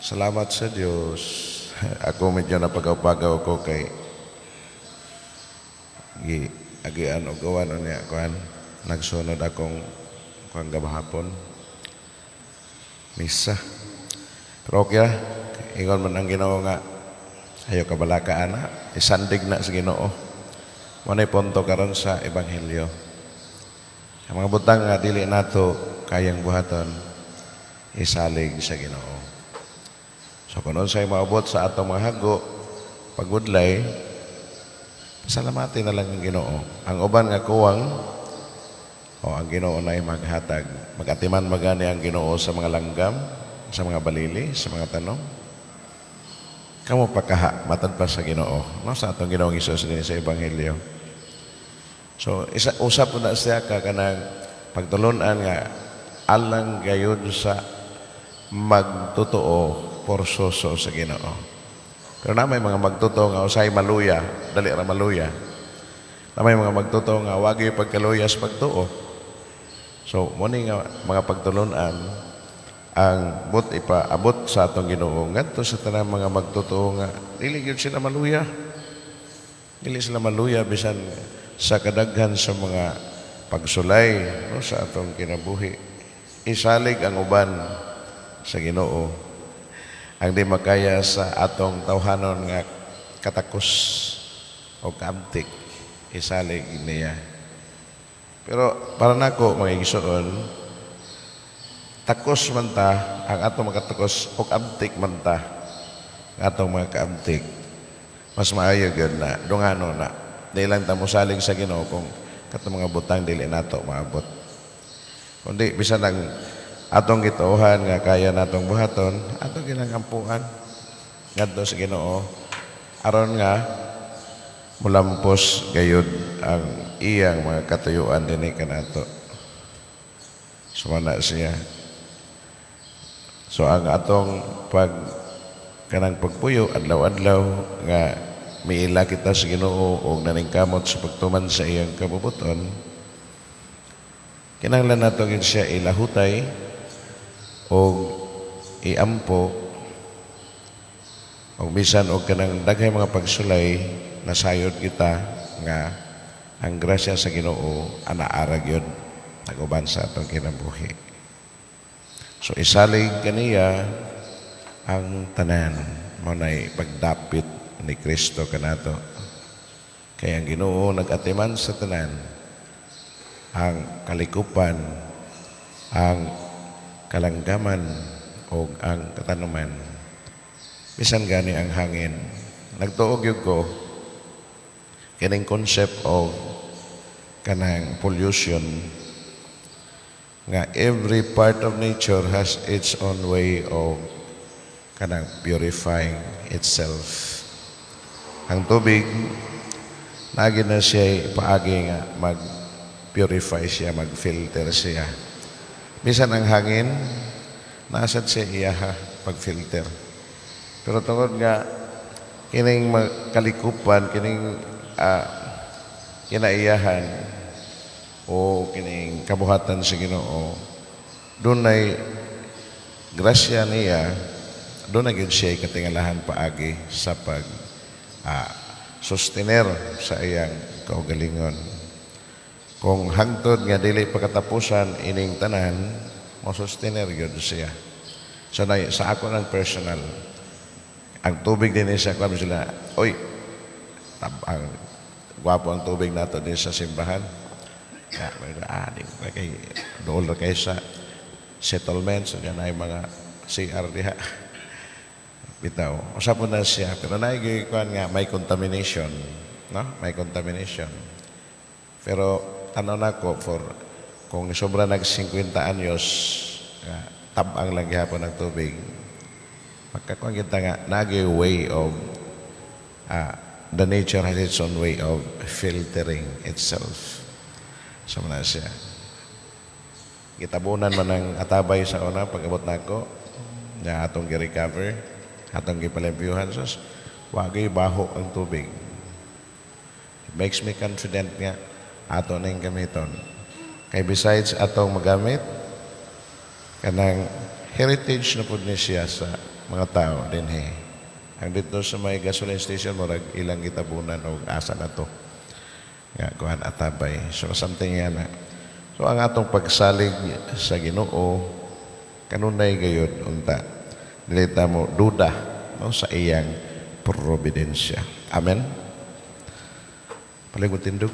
Salamat sa Diyos. Ako medyo napagaw-pagaw ko kay agian o gawan o niya kuhan. Nagsunod akong kuhan gabahapon. Misa. Pero okay ingon man ang Ginoo nga ayaw kabalakaan na. Isandig na sa Ginoo. Manay punto karon sa Ebanghelyo. Ang mga butang nga dili nato kayang buhaton isalig sa Ginoo. So kung sa'yo maabot sa atong mga hago, pagudlay, pasalamatin na lang ang Ginoo. Ang uban nga kuwang, ang Ginoo na ay maghatag. Magatiman magani ang Ginoo sa mga langgam, sa mga balili, sa mga tanong. Kamu pagkaha, matad pa sa Ginoo. No? Sa atong Ginoong Isus din sa Ebanghelyo. So, usap po na siya ka kanang pagtulunan nga alang gayud sa magtotoo porsoso sa Ginoo. Pero na may mga magtotoo nga usay maluya, dali ra maluya. Na may mga magtotoo nga wagi pagkaluya sa pagtuo. So, muni nga mga pagtulunan ang ipaabot sa atong Ginoo ngadto sa tanang mga magtotoo nga dili gyud sila maluya. Dili sila maluya bisan sa kadaghan sa mga pagsulay no, sa atong kinabuhi. Isalig ang uban sa Ginoo. Ang di makaya sa atong tawhanon nga katakos o kaamtik isalig niya. Pero para nako mga igsoon, takos man ta ang atong mga katakos o kaamtik man ta ang atong mga kaamtik. Mas maayo gyud na dungano na. Dili lang ta mosalig sa Ginoo kung katong mga butang dili nato maabot. Kundi bisan ang atong gituohan nga kaya natong buhaton, atong ginangampuan ngadto sa Ginoo aron nga mulampos gayud ang iyang mga katuyuan dinhi kanato. Sumana siya. So ang atong kanang pagpuyo adlaw-adlaw nga miila kita sa Ginoo og naningkamot sa pagtuman sa iyang kabubuton, kinahanglan nato gid siya ilahutay o iampo o bisan o kanang daghay mga pagsulay nasayod kita nga ang grasya sa Ginoo anaarag yun naguban sa atong kinabuhi. So isalig kaniya ang tanan mo na'y pagdapit ni Kristo kanato. Kaya ang Ginoo nag-atiman sa tanan ang kalikupan, ang kalanggaman o ang katanuman. Bisan gani ang hangin. Nagtuog yun ko kining concept of kanang pollution nga every part of nature has its own way of kanang purifying itself. Ang tubig nagi na siya paagi nga mag-purify siya, mag-filter siya. Bisan ang hangin, nasad siya iyaha pag-filter. Pero tungod nga, kining kalikupan, kining kinaiyahan, o kining kabuhatan sa Ginoo, doon ay grasya niya, doon na gid siya katingalahan paagi sa sustener sa iyang kaugalingon. Kung hangtod nga dili pagkatapusan ining tanan, mo-sustainer gyud siya. So sa ako ng personal, ang tubig din sa club sila, oy, ang gwapo ang tubig nato din sa simbahan. Di ba kay dool kay sa settlements, yan ay mga CR diha. Bitaw, usap na siya, pero naigikuan nga may contamination, no? May contamination. Pero ano na ko kung sobra nag 50 anyos tabang lang gihapon ng tubig magkakuan kita nga nagi way of the nature has its own way of filtering itself. So na siya gitabunan man ang atabay sa una pag-abot nako na atong gi-recover atong gipalimpyuhan so wagi baho ang tubig. It makes me confident nga ato ning gamiton. Kay besides atong magamit kanang heritage na pud ni siya sa mga tao din ang dito sa may gasoline station murag ilang gitabunan o asa na to nga kuhan atabay so something yan na so ang atong pagsalig sa Ginoo kanunay gayud unta nilita mo duda no, sa iyang providensya. Amen. Paling tindog.